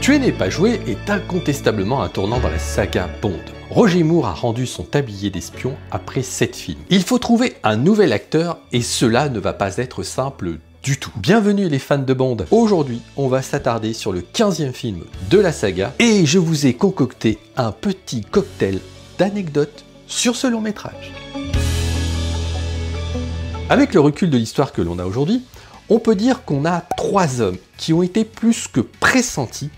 Tuer n'est pas joué est incontestablement un tournant dans la saga Bond. Roger Moore a rendu son tablier d'espion après 7 films. Il faut trouver un nouvel acteur et cela ne va pas être simple du tout. Bienvenue les fans de Bond. Aujourd'hui, on va s'attarder sur le 15e film de la saga et je vous ai concocté un petit cocktail d'anecdotes sur ce long métrage. Avec le recul de l'histoire que l'on a aujourd'hui, on peut dire qu'on a 3 hommes qui ont été plus que pressentis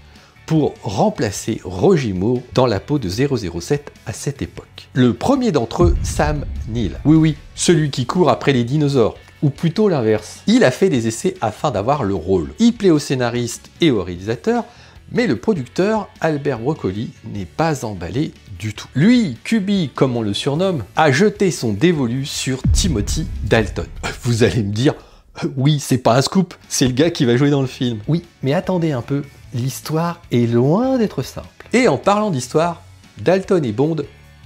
pour remplacer Roger Moore dans la peau de 007 à cette époque. Le premier d'entre eux, Sam Neill. Oui, celui qui court après les dinosaures, ou plutôt l'inverse. Il a fait des essais afin d'avoir le rôle. Il plaît au scénariste et au réalisateur, mais le producteur, Albert Broccoli, n'est pas emballé du tout. Lui, QB, comme on le surnomme, a jeté son dévolu sur Timothy Dalton. Vous allez me dire, oui, c'est pas un scoop, c'est le gars qui va jouer dans le film. Oui, mais attendez un peu, l'histoire est loin d'être simple. Et en parlant d'histoire, Dalton et Bond,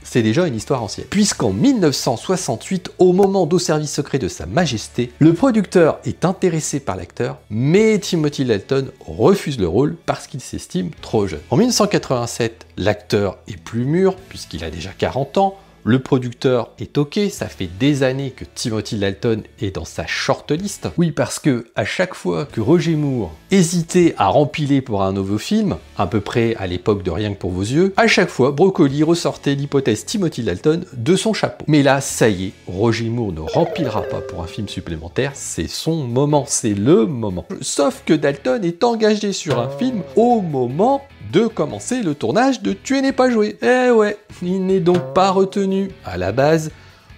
c'est déjà une histoire ancienne. Puisqu'en 1968, au moment d'Au service secret de Sa Majesté, le producteur est intéressé par l'acteur, mais Timothy Dalton refuse le rôle parce qu'il s'estime trop jeune. En 1987, l'acteur est plus mûr, puisqu'il a déjà 40 ans, le producteur est ok, ça fait des années que Timothy Dalton est dans sa shortlist. Oui, parce que à chaque fois que Roger Moore hésitait à rempiler pour un nouveau film, à peu près à l'époque de Rien que pour vos yeux, à chaque fois, Broccoli ressortait l'hypothèse Timothy Dalton de son chapeau. Mais là, ça y est, Roger Moore ne rempilera pas pour un film supplémentaire, c'est son moment, c'est le moment. Sauf que Dalton est engagé sur un film au moment de commencer le tournage de Tuer n'est pas joué. Eh ouais, il n'est donc pas retenu à la base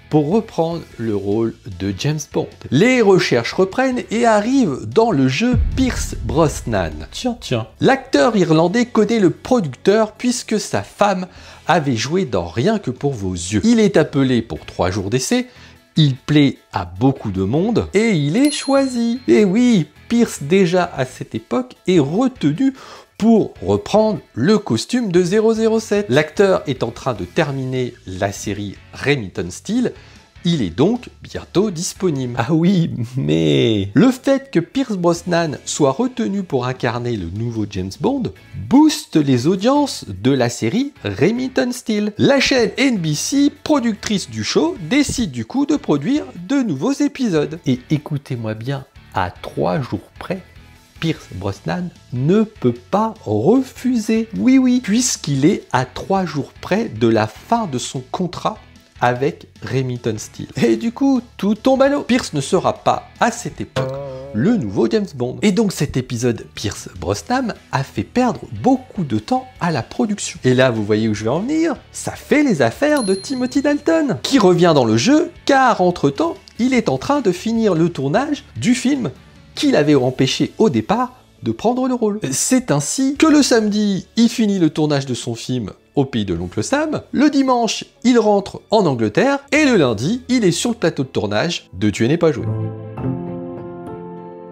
pour reprendre le rôle de James Bond. Les recherches reprennent et arrivent dans le jeu Pierce Brosnan. Tiens. L'acteur irlandais connaît le producteur puisque sa femme avait joué dans Rien que pour vos yeux. Il est appelé pour 3 jours d'essai, il plaît à beaucoup de monde et il est choisi. Et oui, Pierce déjà à cette époque est retenu pour reprendre le costume de 007. L'acteur est en train de terminer la série Remington Steele, il est donc bientôt disponible. Ah oui, mais le fait que Pierce Brosnan soit retenu pour incarner le nouveau James Bond booste les audiences de la série Remington Steele. La chaîne NBC, productrice du show, décide du coup de produire de nouveaux épisodes. Et écoutez-moi bien, à 3 jours près, Pierce Brosnan ne peut pas refuser. Oui, puisqu'il est à 3 jours près de la fin de son contrat avec Remington Steele. Et du coup, tout tombe à l'eau. Pierce ne sera pas, à cette époque, le nouveau James Bond. Et donc cet épisode Pierce Brosnan a fait perdre beaucoup de temps à la production. Et là, vous voyez où je vais en venir, ça fait les affaires de Timothy Dalton, qui revient dans le jeu, car entre-temps, il est en train de finir le tournage du film qu'il avait empêché au départ de prendre le rôle. C'est ainsi que le samedi, il finit le tournage de son film au pays de l'oncle Sam, le dimanche, il rentre en Angleterre, et le lundi, il est sur le plateau de tournage de Tuer n'est pas joué.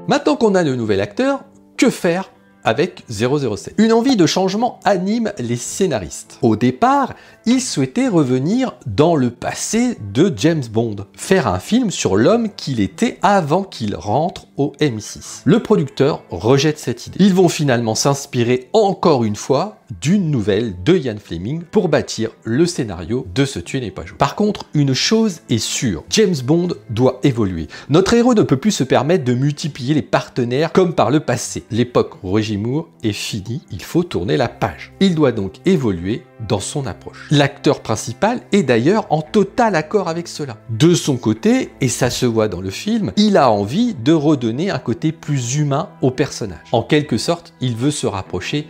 Maintenant qu'on a le nouvel acteur, que faire avec 007? Une envie de changement anime les scénaristes. Au départ, ils souhaitaient revenir dans le passé de James Bond, faire un film sur l'homme qu'il était avant qu'il rentre au MI6. Le producteur rejette cette idée. Ils vont finalement s'inspirer encore une fois d'une nouvelle de Ian Fleming pour bâtir le scénario de Ce Tuer n'est pas joué. Par contre, une chose est sûre, James Bond doit évoluer. Notre héros ne peut plus se permettre de multiplier les partenaires comme par le passé. L'époque Roger Moore est finie, il faut tourner la page. Il doit donc évoluer dans son approche. L'acteur principal est d'ailleurs en total accord avec cela. De son côté, et ça se voit dans le film, il a envie de redonner un côté plus humain au personnage. En quelque sorte, il veut se rapprocher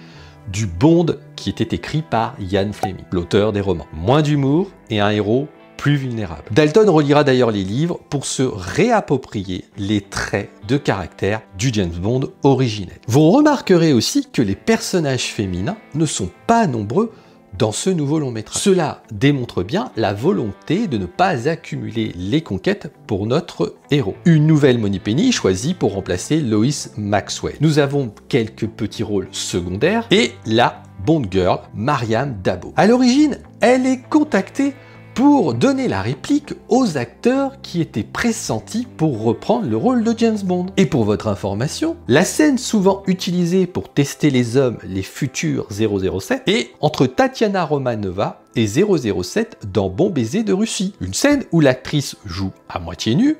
du Bond qui était écrit par Ian Fleming, l'auteur des romans. Moins d'humour et un héros plus vulnérable. Dalton relira d'ailleurs les livres pour se réapproprier les traits de caractère du James Bond originel. Vous remarquerez aussi que les personnages féminins ne sont pas nombreux dans ce nouveau long métrage. Cela démontre bien la volonté de ne pas accumuler les conquêtes pour notre héros. Une nouvelle Moneypenny choisie pour remplacer Lois Maxwell. Nous avons quelques petits rôles secondaires et la Bond Girl, Mariam Dabo. À l'origine, elle est contactée pour donner la réplique aux acteurs qui étaient pressentis pour reprendre le rôle de James Bond. Et pour votre information, la scène souvent utilisée pour tester les hommes, les futurs 007, est entre Tatiana Romanova et 007 dans Bon baiser de Russie. Une scène où l'actrice joue à moitié nue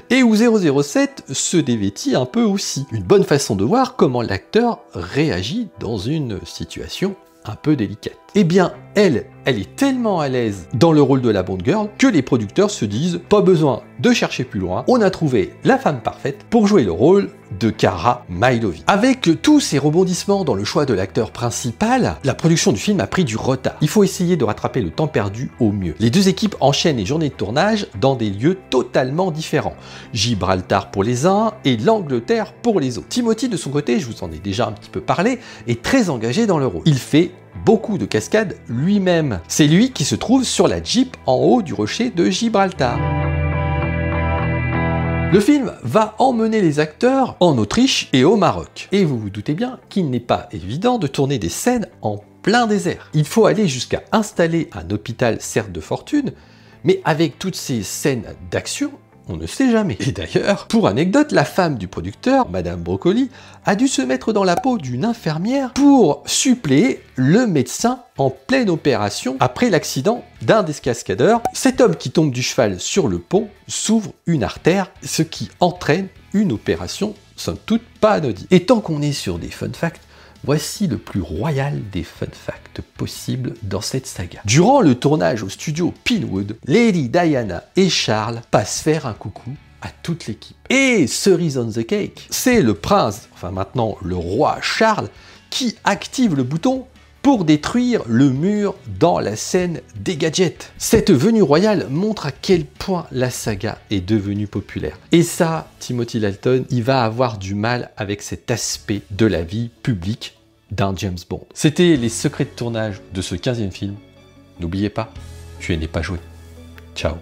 et où 007 se dévêtit un peu aussi. Une bonne façon de voir comment l'acteur réagit dans une situation un peu délicate. Eh bien, elle est tellement à l'aise dans le rôle de la Bond Girl que les producteurs se disent « Pas besoin de chercher plus loin, on a trouvé la femme parfaite pour jouer le rôle de Cara Mailovic ». Avec tous ces rebondissements dans le choix de l'acteur principal, la production du film a pris du retard. Il faut essayer de rattraper le temps perdu au mieux. Les deux équipes enchaînent les journées de tournage dans des lieux totalement différents. Gibraltar pour les uns et l'Angleterre pour les autres. Timothy, de son côté, je vous en ai déjà un petit peu parlé, est très engagé dans le rôle. Il fait beaucoup de cascades lui-même. C'est lui qui se trouve sur la Jeep en haut du rocher de Gibraltar. Le film va emmener les acteurs en Autriche et au Maroc. Et vous vous doutez bien qu'il n'est pas évident de tourner des scènes en plein désert. Il faut aller jusqu'à installer un hôpital, certes de fortune, mais avec toutes ces scènes d'action, on ne sait jamais. Et d'ailleurs, pour anecdote, la femme du producteur, Madame Broccoli, a dû se mettre dans la peau d'une infirmière pour suppléer le médecin en pleine opération après l'accident d'un des cascadeurs. Cet homme qui tombe du cheval sur le pont s'ouvre une artère, ce qui entraîne une opération somme toute pas anodine. Et tant qu'on est sur des fun facts, voici le plus royal des fun facts possibles dans cette saga. Durant le tournage au studio Pinewood, Lady Diana et Charles passent faire un coucou à toute l'équipe. Et cerise on the cake, c'est le prince, enfin maintenant le roi Charles, qui active le bouton pour détruire le mur dans la scène des gadgets. Cette venue royale montre à quel point la saga est devenue populaire. Et ça, Timothy Dalton, il va avoir du mal avec cet aspect de la vie publique d'un James Bond. C'était les secrets de tournage de ce 15e film. N'oubliez pas, tu n'es pas joué. Ciao.